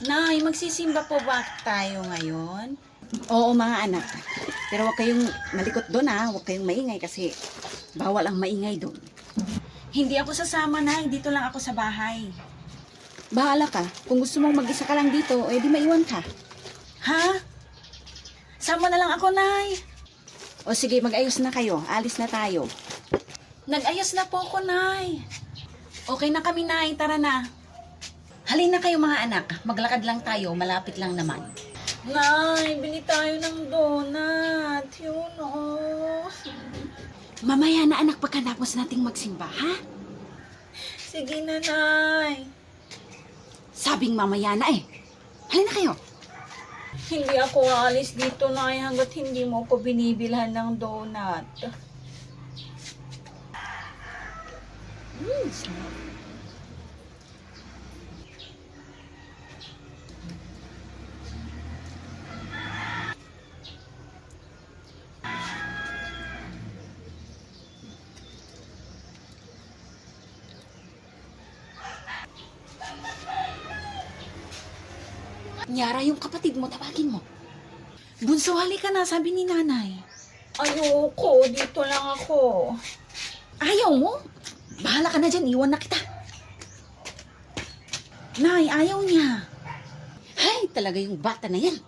Nay, magsisimba po ba tayo ngayon? Oo mga anak. Pero huwag kayong malikot doon ha. Huwag kayong maingay kasi bawal ang maingay doon. Hindi ako sasama, Nay. Dito lang ako sa bahay. Bahala ka. Kung gusto mong mag-isa ka lang dito, eh di maiwan ka. Ha? Sama na lang ako, Nay. O sige, mag-ayos na kayo. Alis na tayo. Nag-ayos na po ako, Nay. Okay na kami, Nay. Tara na. Halina kayo mga anak. Maglakad lang tayo. Malapit lang naman. Nay, bili tayo ng donut. Yun, oh. Mamaya na anak pagkatapos nating magsimba, ha? Sige na, Nay. Sabing mamaya na eh. Halina kayo. Hindi ako aalis dito, Nay, hanggat hindi mo ko binibilhan ng donut. Sarap. Nyara, yung kapatid mo, tawagin mo. Bunso, halika na, sabi ni nanay. Ayoko, dito lang ako. Ayaw mo? Bahala ka na dyan, iwan na kita. Nay, ayaw niya. Hay, talaga yung bata na yan.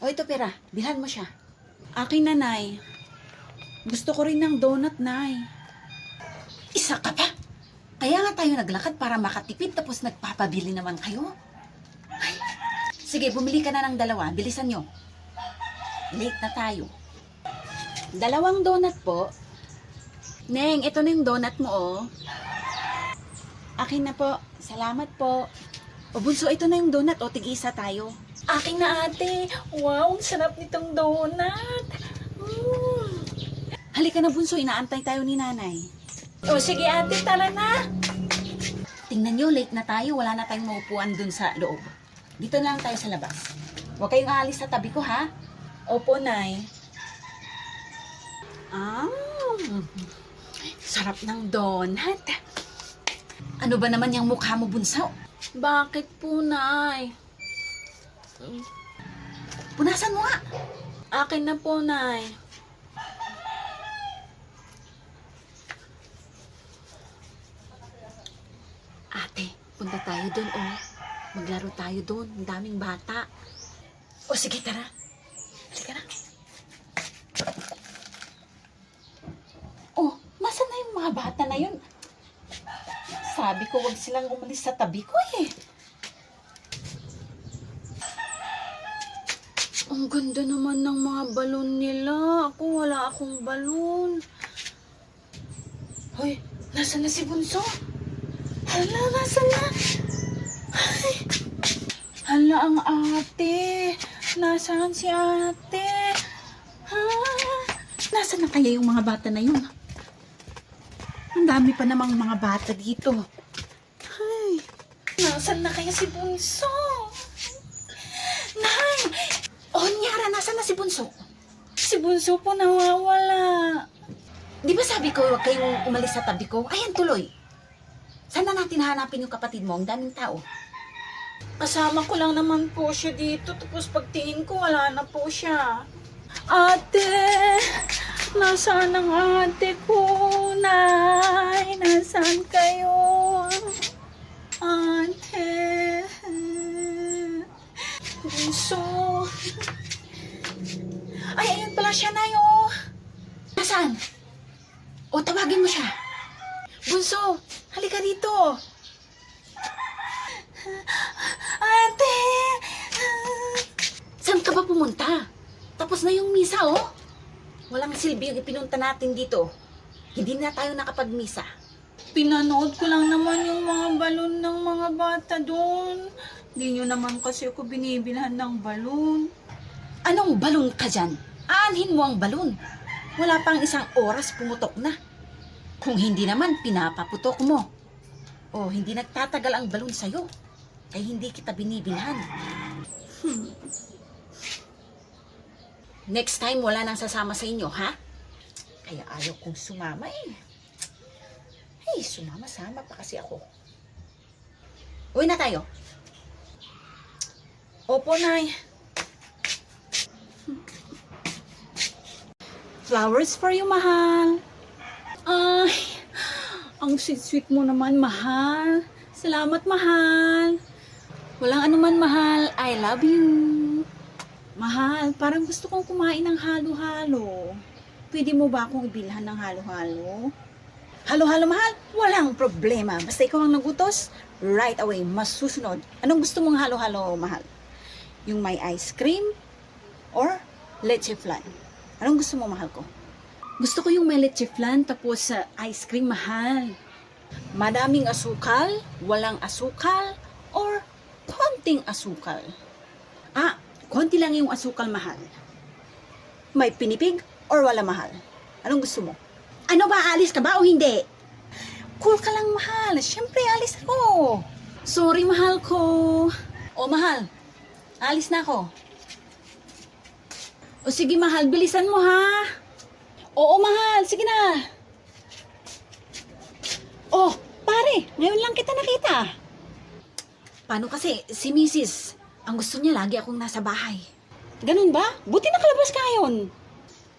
O ito pera, bilhan mo siya. Akin na, Nay. Gusto ko rin ng donut, Nay. Isa ka pa? Kaya nga tayo naglakad para makatipid tapos nagpapabili naman kayo. Ay, sige, bumili ka na ng dalawa. Bilisan nyo. Late na tayo. 2 donut po. Neng, ito na yung donut mo, oh. Akin na po. Salamat po. O bunso, ito na yung donut, oh. Tig-isa tayo. Akin na, ate. Wow, ang sarap nitong donut. Halika na, bunso. Inaantay tayo ni nanay. O, sige, ate. Tara na. Tingnan nyo, late na tayo. Wala na tayong maupuan dun sa loob. Dito na lang tayo sa labas. Huwag kayong aalis sa tabi ko, ha? Opo, Nay. Sarap ng donut. Ano ba naman yung mukha mo, bunso? Bakit po, Nay? Punasan mo nga. Akin na po, Nay. Ate, punta tayo doon, oh. Maglaro tayo doon. Ang daming bata. O sige, tara. Halika na. Oh, nasa na yung mga bata na yun? Sabi ko, wag silang umalis sa tabi ko eh. Ang ganda naman ng mga balon nila. Ako, wala akong balon. Hoy, nasa na si Bunso? Hala, nasa na? Ay, hala ang ate. Nasaan si ate? Ha? Nasaan na kaya yung mga bata na yun? Ang dami pa namang mga bata dito. Ay, nasaan na kaya si Bunso? Nay! Oh, Nyara, nasaan na si Bunso? Si Bunso po nawawala. Di ba sabi ko huwag kayong umalis sa tabi ko? Ayan, tuloy. Saan na natin hanapin yung kapatid mo? Ang daming tao. Kasama ko lang naman po siya dito. Tapos pagtingin ko, wala na po siya. Ate! Nasaan ang ate ko? Nay! Nasaan kayo? Ate! Bunso! Ay, ayun pala siya, Nay, oh! Nasaan? O, tawagin mo siya. Bunso! Halika dito! Ate! Saan ka ba pumunta? Tapos na yung misa, oh. Walang silbi yung ipinunta natin dito. Hindi na tayo nakapagmisa. Pinanood ko lang naman yung mga balon ng mga bata doon. Hindi nyo naman kasi ako binibilhan ng balon. Anong balon ka dyan? Aanhin mo ang balon. Wala pang 1 oras pumutok na. Kung hindi naman, pinapaputok mo. O, hindi nagtatagal ang balon sa'yo. Ay hindi kita binibilhan. Next time, wala nang sasama sa inyo, ha? Kaya ayaw kong sumama eh. Hey, sumama-sama pa kasi ako. Uwi na tayo. Opo, Nay. Flowers for you, mahal. Ay, ang sweet-sweet mo naman, mahal. Salamat, mahal. Walang anuman, mahal. I love you. Mahal, parang gusto kong kumain ng halo-halo. Pwede mo ba akong ibilhan ng halo-halo? Halo-halo, mahal? Walang problema. Basta ikaw ang nagutos, right away, masusunod. Anong gusto mong halo-halo, mahal? Yung may ice cream or leche flan? Anong gusto mo, mahal ko? Gusto ko yung may leche flan tapos sa ice cream, mahal. Madaming asukal, walang asukal, or konting asukal? Konti lang yung asukal, mahal. May pinipig or wala, mahal? Anong gusto mo? Ano ba, alis ka ba o hindi? Cool ka lang, mahal. Siyempre, alis ako. Sorry, mahal ko. O, mahal, alis na ako. O sige, mahal, bilisan mo, ha? Oo, mahal, sige na. Oh, pare, ngayon lang kita nakita. Paano kasi si Mrs. Ang gusto niya lagi akong nasa bahay. Ganun ba? Buti nakalabas ka yun.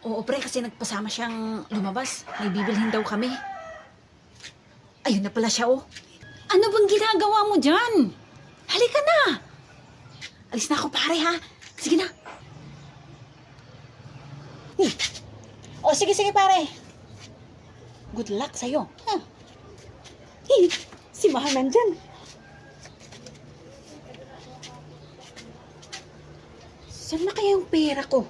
Oo, pre, kasi nagpasama siyang lumabas. May bibilhin daw kami. Ayun na pala siya, oh. Ano bang ginagawa mo dyan? Halika na. Alis na ako, pare, ha? Sige na. O, sige, pare. Good luck sa'yo. Huh? Si Mahal nandyan. Saan na kaya yung pera ko?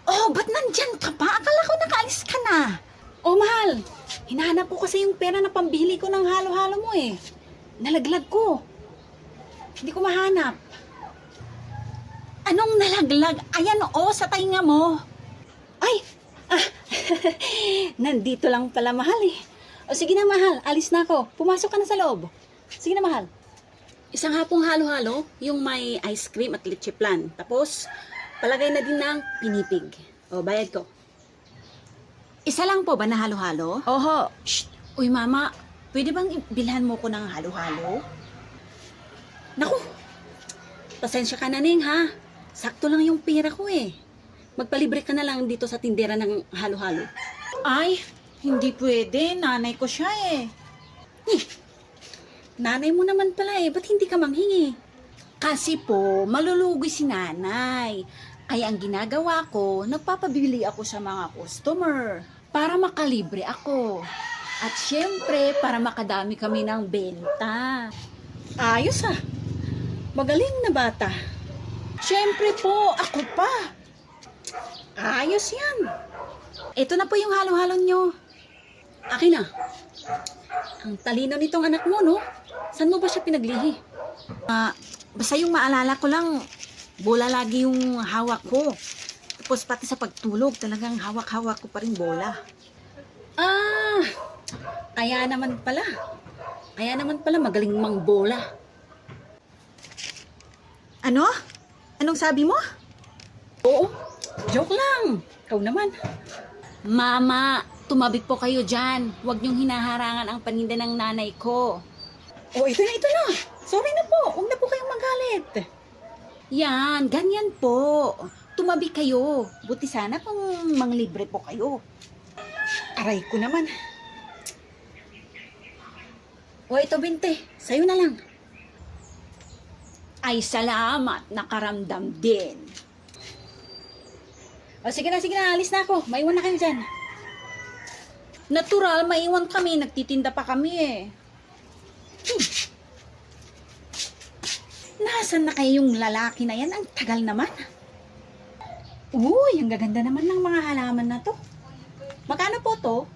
Oh, ba't nandyan ka pa? Akala ko nakaalis ka na. Oh, Mahal. Hinahanap ko kasi yung pera na pambili ko ng halo-halo mo eh. Nalaglag ko. Hindi ko mahanap. Anong nalaglag? Ayan, sa tainga mo. Ay! Nandito lang pala, Mahal eh. O sige na, Mahal. Alis na ako. Pumasok ka na sa loob. Sige na, Mahal. Isang hapong halo-halo, yung may ice cream at leche flan. Tapos, palagay na din ng pinipig. O, bayad ko. Isa lang po ba na halo-halo? Oho. Shh! Uy, Mama, pwede bang bilhan mo ko ng halo-halo? Naku! Pasensya ka na, Ning, ha? Sakto lang yung pera ko eh. Magpalibre ka na lang dito sa tindera ng halo-halo. Ay, hindi pwede. Nanay ko siya eh. Nanay mo naman pala eh. Ba't hindi ka manghingi? Kasi po, malulugi si nanay. Ay ang ginagawa ko, nagpapabili ako sa mga customer para makalibre ako. At syempre, para makadami kami ng benta. Ayos ah. Magaling na bata. Syempre po, ako pa. Ayos yan. Ito na po yung halo-halo nyo. Akin na. Ang talino nitong anak mo, no? Saan mo ba siya pinaglihi? Basta yung maalala ko lang, bola lagi yung hawak ko. Tapos pati sa pagtulog, talagang hawak-hawak ko pa rin bola. Kaya naman pala. Magaling mang bola. Ano? Anong sabi mo? Oo, joke lang. Ikaw naman. Mama, tumabi po kayo dyan. Huwag niyong hinaharangan ang paninda ng nanay ko. Oh, ito na. Sorry na po. Huwag na po kayong magalit. Yan, ganyan po. Tumabi kayo. Buti sana kung manglibre po kayo. Aray ko naman. O, ito, Binte. Sa'yo na lang. Ay, salamat. Nakaramdam din. O, sige na. Alis na ako. Maiwan na kayo dyan. Natural, maiwan kami. Nagtitinda pa kami eh. Nasaan na kayo yung lalaki na yan? Ang tagal naman. Uy, ang gaganda naman ng mga halaman na to. Magkano po to?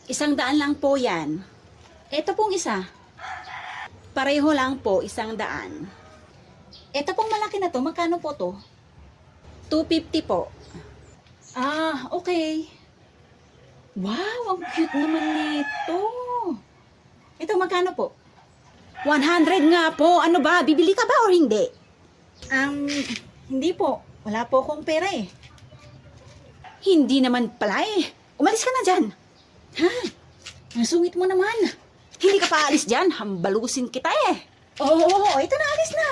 100 lang po yan. Ito pong isa. Pareho lang po, 100. Ito pong malaki na to, magkano po to? 250 po. Okay. Wow, ang cute naman nito. Ito, magkano po? 100 nga po. Ano ba? Bibili ka ba o hindi? Hindi po. Wala po akong pera eh. Hindi naman pala eh. Umalis ka na dyan. Ha? Ang sungit mo naman. Hindi ka pa alis dyan. Hambalusin kita eh. Oo, ito na, alis na.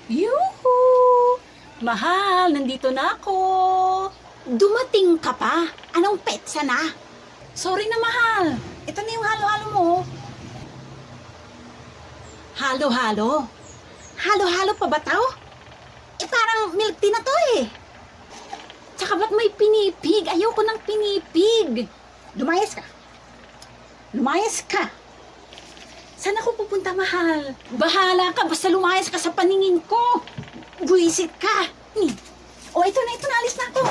Yuhu! Mahal, nandito na ako. Dumating ka pa? Anong petsa na? Sorry na, mahal. Ito na yung halo-halo mo. Halo-halo? Halo-halo pa ba tao? Parang milk tea na to eh. Tsaka ba't may pinipig? Ayoko ng pinipig. Lumayas ka. Lumayas ka. Saan ako pupunta, mahal? Bahala ka, basta lumayas ka sa paningin ko. Buwisit ka. O, ito na, alis na ako.